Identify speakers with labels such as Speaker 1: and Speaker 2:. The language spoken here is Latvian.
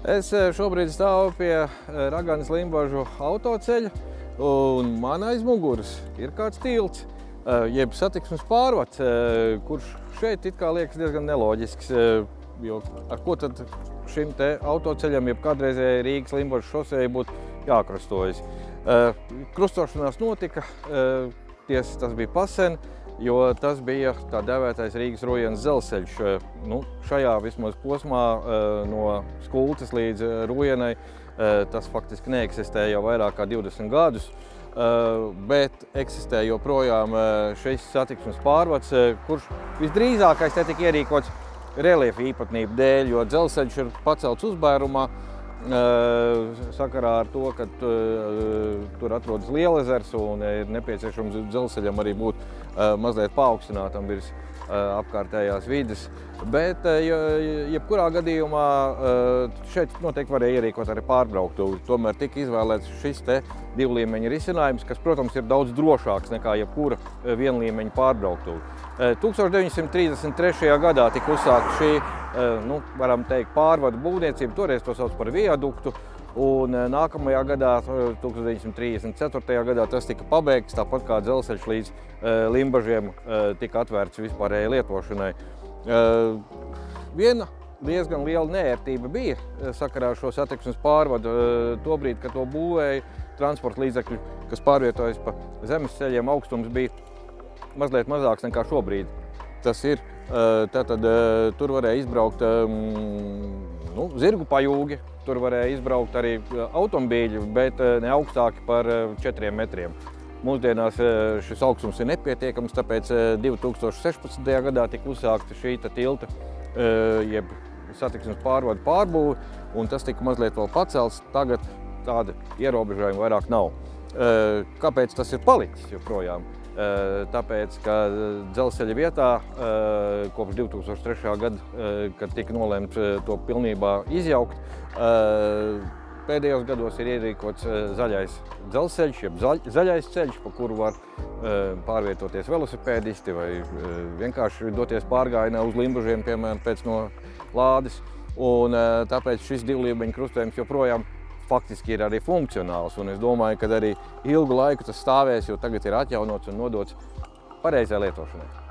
Speaker 1: Es šobrīd stāvu pie Raganas Limbažu autoceļa, un man aiz muguras ir kāds tilts, jeb satiksmes pārvads, kurš šeit it kā liekas diezgan neloģisks, jo ar ko tad šim te autoceļam, jeb kādreizēji Rīgas Limbažu šosei būtu jākrastojas. Krustošanās notika, tas bija pasen, jo tas bija tā dēvētais Rīgas Rujienas dzelzceļš. Šajā vismaz posmā no Skultes līdz Rujienai tas faktiski neeksistē jau vairāk kā 20 gadus, bet eksistē joprojām šis satiksmes pārvads, kurš visdrīzākais te tika ierīkots reliefa īpatnību dēļ, jo dzelzceļš ir pacelts uzbērumā sakarā ar to, ka tur atrodas Lielezers un ir nepieciešams dzelzceļam arī būt mazliet paaugstinātam virs apkārtējās vides. Bet jebkurā gadījumā šeit noteikti varēja ierīkot arī pārbrauktuvi. Tomēr tika izvēlēts šis te divlīmeņa risinājums, kas, protams, ir daudz drošāks nekā jebkura vienlīmeņa pārbrauktuvi. 1933. gadā tika uzsākta šī, varam teikt, pārvadu būvniecība, toreiz to sauc par viaduktu, un nākamajā gadā, 1934. gadā, tas tika pabeigts, tāpat kā dzelzceļš līdz Limbažiem tika atvērts vispārējai lietošanai. Viena diezgan liela neērtība bija sakarā ar šo satiksmes pārvadu. Tobrīd, kad to būvēja, transporta līdzekļi, kas pārvietojas pa zemes ceļiem, augstums bija mazliet mazāks nekā šobrīd. Tas ir, tātad tur varēja izbraukt zirgu pajūgi, tur varēja izbraukt arī automobīļi, bet ne augstāki par 4 metriem. Mūsdienās šis augstums ir nepietiekams, tāpēc 2016. gadā tika uzsākta šī tilta, jeb satiksmes pārvadu pārbūve, un tas tika mazliet vēl pacelts. Tagad tāda ierobežojuma vairāk nav. Kāpēc tas ir palicis joprojām? Tāpēc, ka dzelzceļa vietā kopš 2003. gada, kad tika nolēmts to pilnībā izjaukt, pēdējos gados ir ierīkots zaļais dzelzceļš, jeb zaļais ceļš, pa kuru var pārvietoties velosipēdisti vai vienkārši doties pārgājienā uz Limbažiem, piemēram, pēc no Lādes. Un tāpēc šis divlīmeņa krustojums joprojām faktiski ir arī funkcionāls, un es domāju, ka arī ilgu laiku tas stāvēs, jo tagad ir atjaunots un nodots pareizai lietošanai.